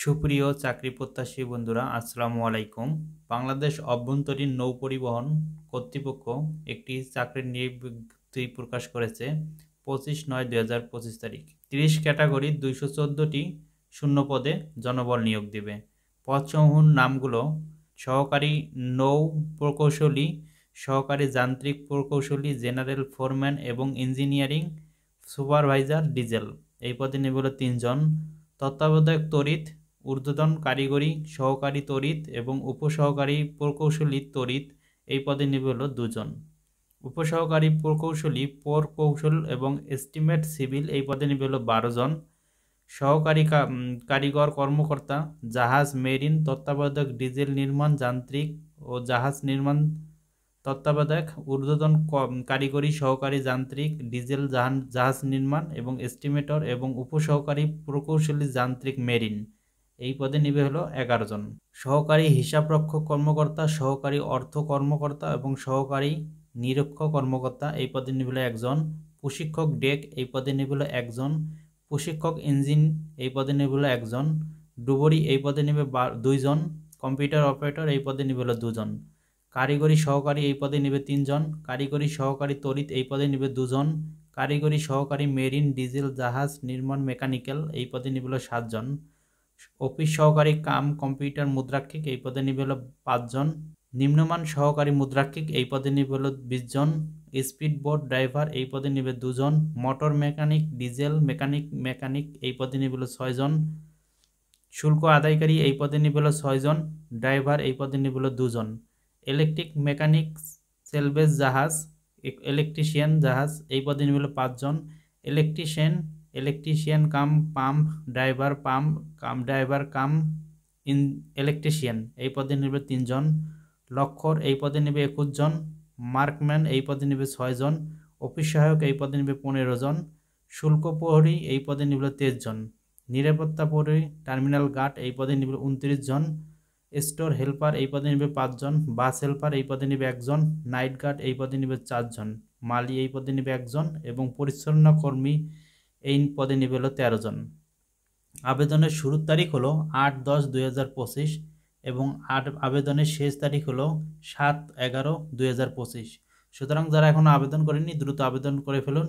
সুপ্রিয় চাকরি প্রত্যাশী বন্ধুরা, আসসালামু আলাইকুম। বাংলাদেশ অভ্যন্তরীণ নৌ পরিবহন কর্তৃপক্ষ একটি চাকরির বিজ্ঞপ্তি প্রকাশ করেছে 25/9/2025 তারিখ। 30 ক্যাটাগরির 214টি শূন্য পদে জনবল নিয়োগ দেবে। পদসমূহের নামগুলো: সহকারী নৌ প্রকৌশলী, সহকারী যান্ত্রিক প্রকৌশলী, জেনারেল ফোরম্যান এবং ইঞ্জিনিয়ারিং সুপারভাইজার ডিজেল। এই পদে নেবে হলো 3 জন। তত্ত্বাবধায়ক তড়িৎ, ঊর্ধ্বতন কারিগরি সহকারী তড়িৎ এবং উপসহকারী প্রকৌশলী তড়িৎ। এই পদে নেবে হলো 2 জন। উপসহকারী প্রকৌশলী প্রকৌশল এবং এস্টিমেট সিভিল। এই পদে নেবে হলো 12 জন। সহকারী কারিগর কর্মকর্তা জাহাজ মেরিন তত্ত্বাবধায়ক ডিজেল নির্মাণ যান্ত্রিক ও জাহাজ নির্মাণ তত্ত্বাবধায়ক ঊর্ধ্বতন কারিগরি সহকারী যান্ত্রিক ডিজেল জাহাজ নির্মাণ এবং এস্টিমেটর এবং উপসহকারী প্রকৌশলী যান্ত্রিক মেরিন। এই পদে নিবে হলো 11 জন। সহকারী হিসাবরক্ষক কর্মকর্তা, সহকারী অর্থ কর্মকর্তা এবং সহকারী নিরীক্ষক কর্মকর্তা। এই পদে নিবে হলো 1 জন। প্রশিক্ষক ডেক। এই পদে নিবে হলো 1 জন। প্রশিক্ষক ইঞ্জিন। এই পদে নিবে হলো 1 জন। ডুবরি। এই পদে নিবে 2 জন। Computer operator. এই পদে নিবে হলো 2 জন। কারিগরি সহকারী। এই পদে নিবে 3 জন। কারিগরি সহকারী তড়িৎ। এই পদে নিবে 2 জন। কারিগরি সহকারী মেরিন ডিজেল জাহাজ নির্মাণ মেকানিক্যাল। এই পদে নিবে হলো 7 জন। অফিস সহকারী কম্পিউটার মুদ্রাক্ষিক। এই পদে নিবে হলো 5 জন। নিম্নমান সহকারী মুদ্রাক্ষিক। এই পদে নিবে হলো 20 জন। Speed boat driver. এই পদে নিবে 2 জন। Motor mechanic diesel mechanic. এই পদে নিবে হলো 6 জন। শুল্ক আদায়কারী। এই পদে নিবে হলো 6 জন। ড্রাইভার। এই পদে নিবে হলো 2 জন। ইলেকট্রিক মেকানিক সেলভেজ জাহাজ ইলেকট্রিশিয়ান জাহাজ। এই পদে নিবে হলো 5 জন। Electrician cum pump driver cum electrician. এই পদে নিবে 3 জন। লক্ষ্যর। এই পদে নিবে 21 জন। মার্কম্যান। এই পদে নিবে 6 জন। অফিস সহায়ক। এই পদে নিবে 15 জন। শুল্ক প্রহরী। এই পদে নিবে 23 জন। নিরাপত্তা প্রহরী টার্মিনাল গার্ড। এই পদে নিবে 29 জন। Store helper. এই পদে নিবে 5 জন। বাস হেল্পার। এই পদে নিবে 1 জন। Night guard. এই পদে নিবে 4 জন। মালি। এই পদে নিবে 1 জন এবং পরিচ্ছন্ন কর্মী এই পদে নিবে হলো 13 জন। আবেদনের শুরুর তারিখ হলো 8/10/2025 এবং আবেদনের শেষ তারিখ হলো 7/11/2025। সুতরাং যারা এখনো আবেদন করেননি দ্রুত আবেদন করে ফেলুন।